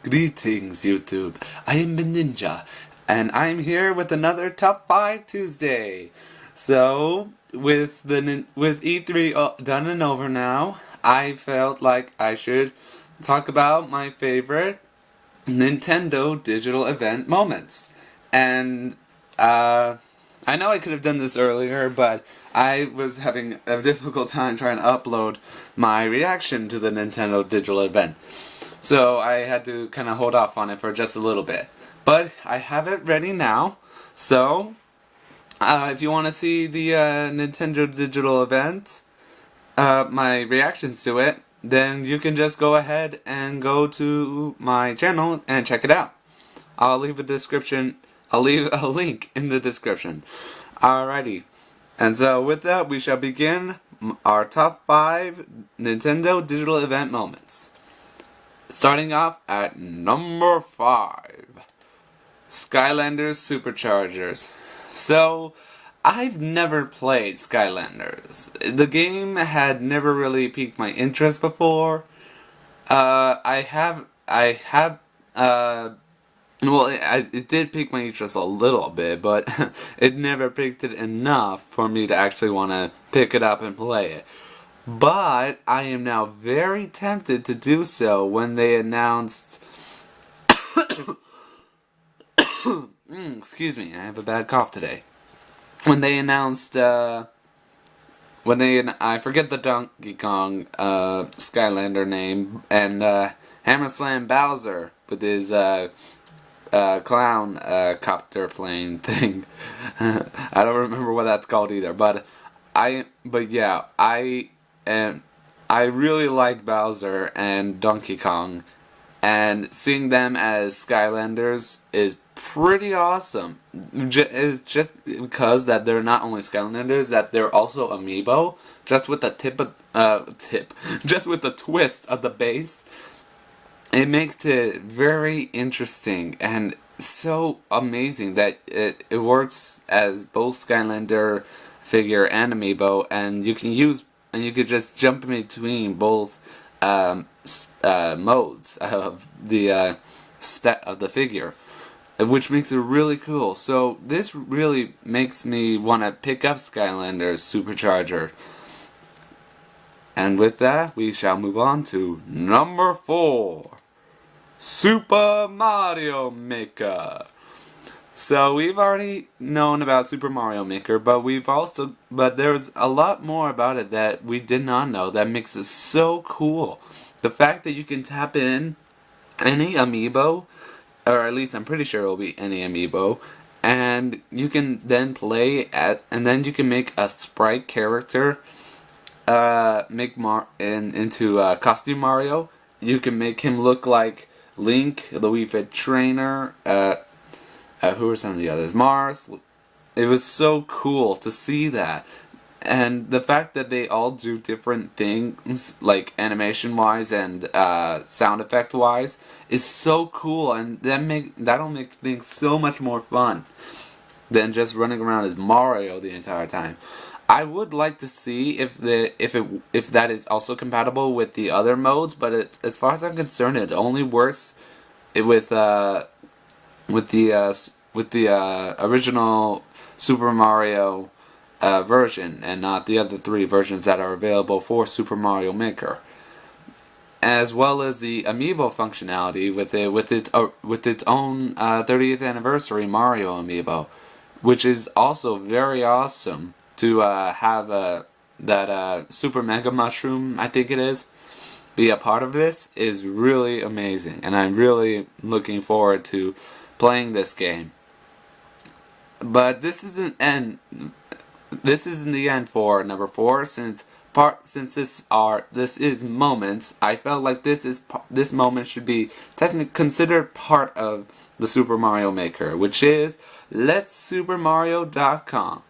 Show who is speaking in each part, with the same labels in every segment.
Speaker 1: Greetings, YouTube. I am the Ninja, and I'm here with another Top 5 Tuesday. So, with E3 done and over now, I felt like I should talk about my favorite Nintendo digital event moments. And, I know I could have done this earlier, but I was having a difficult time trying to upload my reaction to the Nintendo digital event. So I had to kind of hold off on it for just a little bit. But I have it ready now. So, if you want to see the Nintendo digital event, my reactions to it, then you can just go ahead and go to my channel and check it out. I'll leave a link in the description. Alrighty. And so with that, we shall begin our top 5 Nintendo digital event moments. Starting off at number 5, Skylanders Superchargers. So, I've never played Skylanders. The game had never really piqued my interest before. It did pique my interest a little bit, but it never piqued it enough for me to actually want to pick it up and play it. But I am now very tempted to do so when they announced... excuse me, I have a bad cough today. When they announced, I forget the Donkey Kong Skylander name, and Hammer Slam Bowser with his clown copter plane thing. I don't remember what that's called either, but I really like Bowser and Donkey Kong, and seeing them as Skylanders is pretty awesome. It's just because that they're not only Skylanders, that they're also amiibo, just with the just with the twist of the base. It makes it very interesting and so amazing that it works as both Skylander figure and amiibo, and you can just jump in between both modes of the figure, which makes it really cool. So this really makes me want to pick up Skylanders Supercharger. And with that, we shall move on to number 4, Super Mario Maker. So we've already known about Super Mario Maker, but there's a lot more about it that we did not know that makes it so cool. The fact that you can tap in any amiibo, or at least I'm pretty sure it will be any amiibo, and you can then and then you can make a sprite character, into Costume Mario. You can make him look like Link, the Wii Fit Trainer, who were some of the others? Marth. It was so cool to see that. And the fact that they all do different things, like animation-wise and sound effect-wise, is so cool, and that'll make things so much more fun than just running around as Mario the entire time. I would like to see if that is also compatible with the other modes, but as far as I'm concerned, it only works with the original Super Mario version, and not the other 3 versions that are available for Super Mario Maker, as well as the amiibo functionality with its own 30th anniversary Mario amiibo, which is also very awesome to have that Super Mega Mushroom, I think it is, be a part of this is really amazing, and I'm really looking forward to playing this game. But this isn't the end for number 4, since this is moments. I felt like this moment should be technically considered part of the Super Mario Maker, which is Let'sSuperMario.com.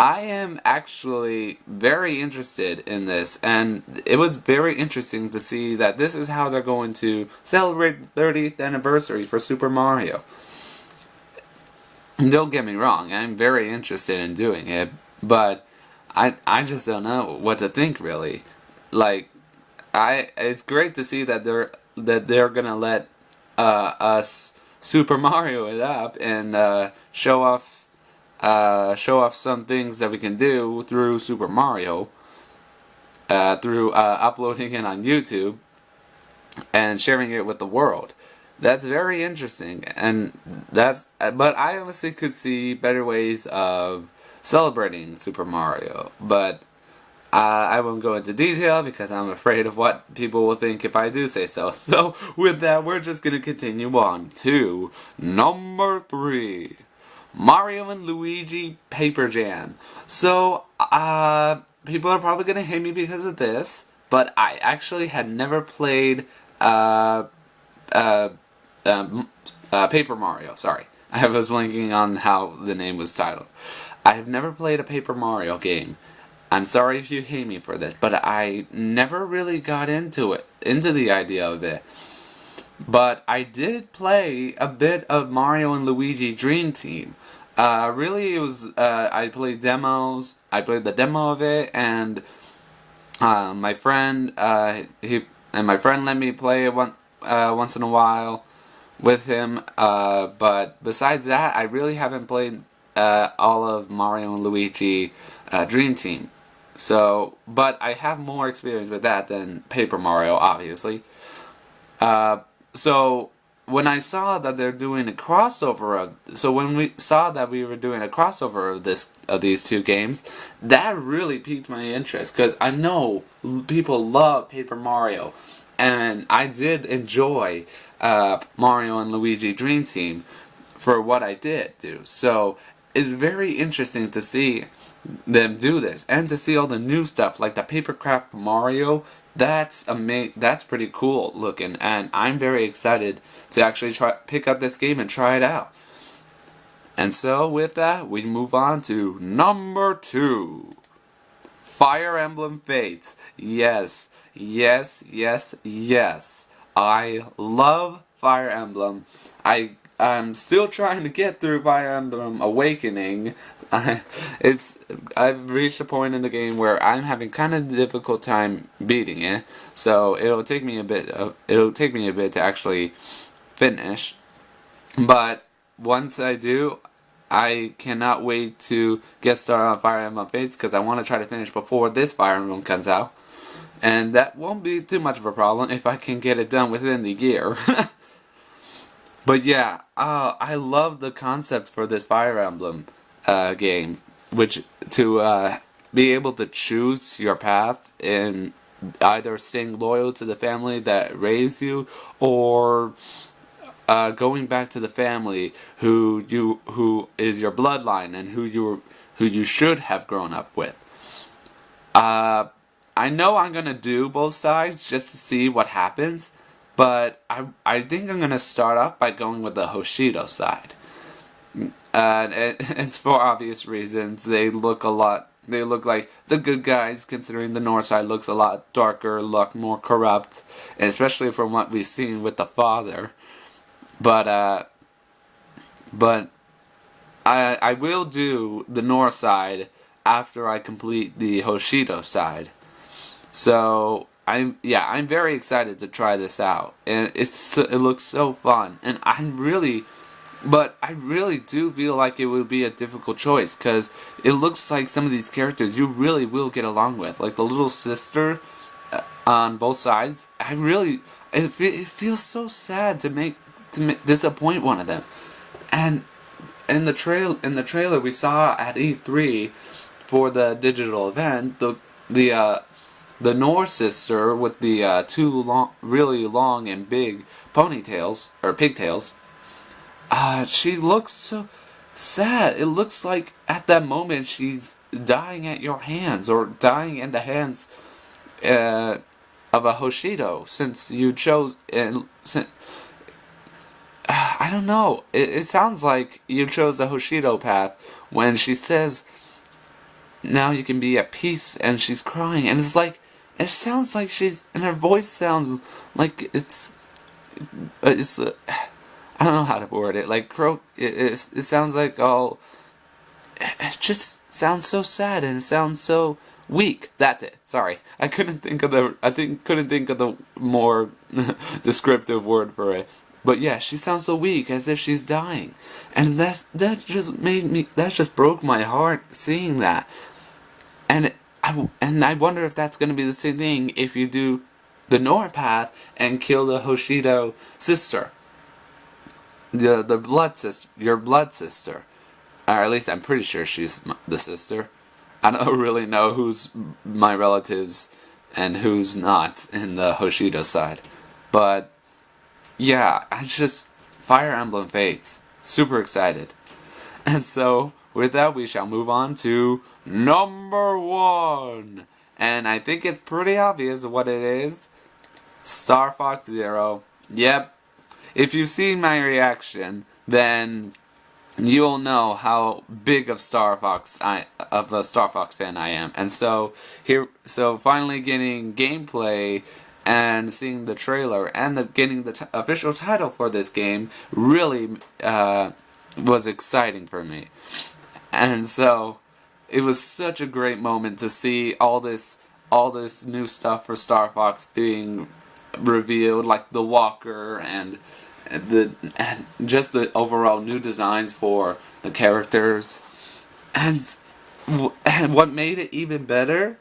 Speaker 1: I am actually very interested in this, and it was very interesting to see that this is how they're going to celebrate the 30th anniversary for Super Mario. Don't get me wrong, I'm very interested in doing it, but I just don't know what to think, really. Like, it's great to see that they're gonna let us Super Mario it up and show off some things that we can do through Super Mario, through uploading it on YouTube and sharing it with the world. That's very interesting, and but I honestly could see better ways of celebrating Super Mario, but I won't go into detail because I'm afraid of what people will think if I do say so. So with that, we're just going to continue on to number 3. Mario and Luigi Paper Jam. So, people are probably going to hate me because of this, but I actually had never played Paper Mario. Sorry, I was blanking on how the name was titled. I have never played a Paper Mario game. I'm sorry if you hate me for this, but I never really got into the idea of it. But I did play a bit of Mario and Luigi Dream Team. Really, it was, I played demos, I played the demo of it, and my friend let me play it once in a while with him, but besides that, I really haven't played all of Mario and Luigi Dream Team. So, but I have more experience with that than Paper Mario, obviously. So when I saw that they're doing a crossover when we saw that we were doing a crossover of these two games, that really piqued my interest because I know people love Paper Mario, and I did enjoy Mario and Luigi Dream Team for what I did do. So it's very interesting to see them do this and to see all the new stuff like the Papercraft Mario. That's pretty cool looking, and I'm very excited to actually pick up this game and try it out. And so with that, we move on to number 2. Fire Emblem Fates. Yes, yes, yes, yes. I love Fire Emblem. I'm still trying to get through Fire Emblem Awakening. I've reached a point in the game where I'm having kind of a difficult time beating it, so it'll take me a bit to actually finish. But once I do, I cannot wait to get started on Fire Emblem Fates because I want to try to finish before this Fire Emblem comes out, and that won't be too much of a problem if I can get it done within the year. But yeah, I love the concept for this Fire Emblem game, which to be able to choose your path in either staying loyal to the family that raised you or going back to the family who is your bloodline and who you should have grown up with. I know I'm gonna do both sides just to see what happens. But I think I'm going to start off by going with the Hoshido side. And it's for obvious reasons. They look like the good guys, considering the North side looks a lot darker, look more corrupt, and especially from what we've seen with the father. But I will do the North side after I complete the Hoshido side. So I'm very excited to try this out, and it looks so fun, and I really do feel like it would be a difficult choice, because it looks like some of these characters you really will get along with, like the little sister on both sides. It feels so sad to disappoint one of them, and in the trailer we saw at E3 for the digital event, the Norse sister with the really long and big ponytails, or pigtails, she looks so sad. It looks like at that moment she's dying at your hands, or dying in the hands of a Hoshido, since you chose... I don't know. It sounds like you chose the Hoshido path when she says, now you can be at peace, and she's crying, and it's like... It sounds like and her voice sounds like it's I don't know how to word it. Like it sounds like it just sounds so sad, and it sounds so weak. That's it. Sorry, I couldn't think of the more descriptive word for it. But yeah, she sounds so weak, as if she's dying. And that just broke my heart seeing that. And I wonder if that's going to be the same thing if you do the Nora path and kill the Hoshido sister. The blood sister, your blood sister. Or at least I'm pretty sure she's the sister. I don't really know who's my relatives and who's not in the Hoshido side. But yeah, Fire Emblem Fates. Super excited. And so, with that, we shall move on to number 1. And I think it's pretty obvious what it is. Star Fox Zero. Yep. If you've seen my reaction, then you'll know how big of a Star Fox fan I am. And so finally getting gameplay and seeing the trailer and getting the official title for this game really was exciting for me. And so it was such a great moment to see all this new stuff for Star Fox being revealed, like the walker and just the overall new designs for the characters. And what made it even better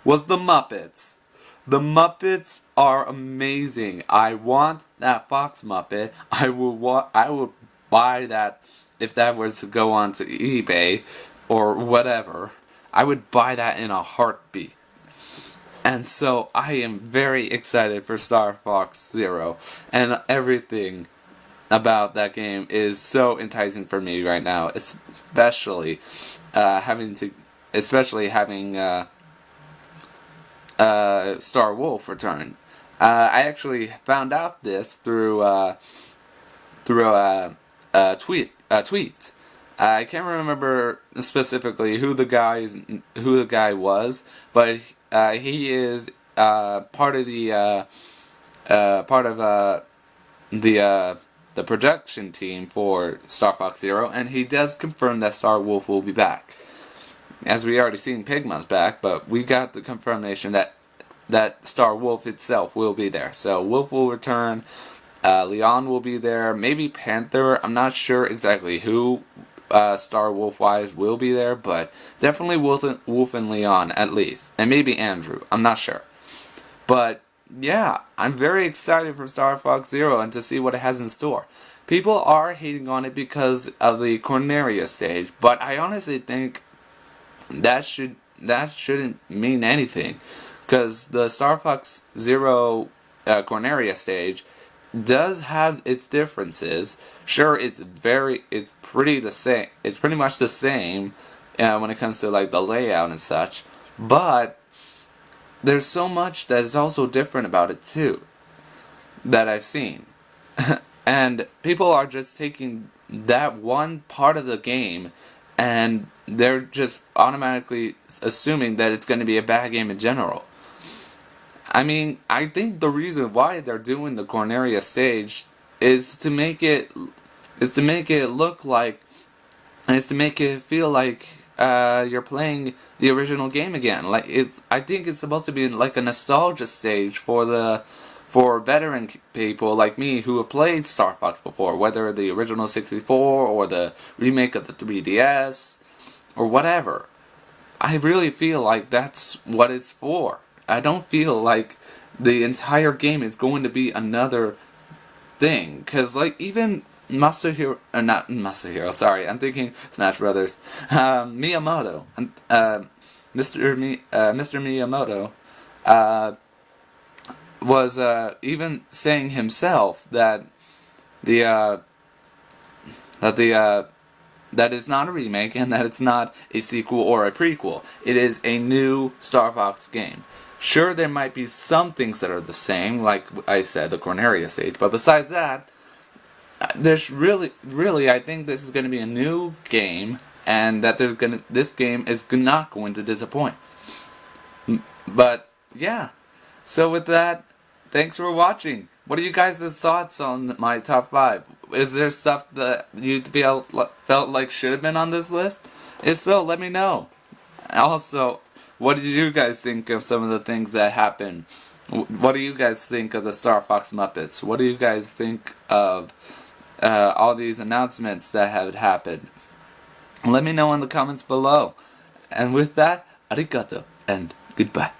Speaker 1: was the Muppets. The Muppets are amazing. I want that Fox Muppet. I would buy that if that was to go on to eBay or whatever. I would buy that in a heartbeat. And so I am very excited for Star Fox Zero, and everything about that game is so enticing for me right now, especially having Star Wolf return. I actually found out this through a tweet. I can't remember specifically who the guy was, but he is part of the production team for Star Fox Zero, and he does confirm that Star Wolf will be back. As we already seen, Pigmon's back, but we got the confirmation that Star Wolf itself will be there. So Wolf will return. Leon will be there. Maybe Panther. I'm not sure exactly who Star Wolf-wise will be there, but definitely Wolf and Leon at least. And maybe Andrew. I'm not sure. But yeah, I'm very excited for Star Fox Zero and to see what it has in store. People are hating on it because of the Corneria stage, but I honestly think that shouldn't mean anything, because the Star Fox Zero Corneria stage does have its differences. Sure, it's pretty much the same when it comes to like the layout and such, but there's so much that is also different about it too that I've seen. And people are just taking that one part of the game and they're just automatically assuming that it's going to be a bad game in general. I mean, I think the reason why they're doing the Corneria stage is to make it look like, and it's to make it feel like you're playing the original game again. I think it's supposed to be like a nostalgia stage for veteran people like me who have played Star Fox before, whether the original 64 or the remake of the 3DS or whatever. I really feel like that's what it's for. I don't feel like the entire game is going to be another thing, because like even not Masahiro, sorry, I'm thinking Smash Brothers, Miyamoto, Mr. Miyamoto, was even saying himself that that is not a remake and that it's not a sequel or a prequel. It is a new Star Fox game. Sure, there might be some things that are the same, like I said, the Corneria stage, but besides that, there's really, I think this is going to be a new game, and that this game is not going to disappoint. But yeah, so with that, thanks for watching. What are you guys' thoughts on my top 5? Is there stuff that you felt like should have been on this list? If so, let me know. Also, what did you guys think of some of the things that happened What do you guys think of the Star Fox Muppets? What do you guys think of all these announcements that have happened? Let me know in the comments below. And with that, arigato and goodbye.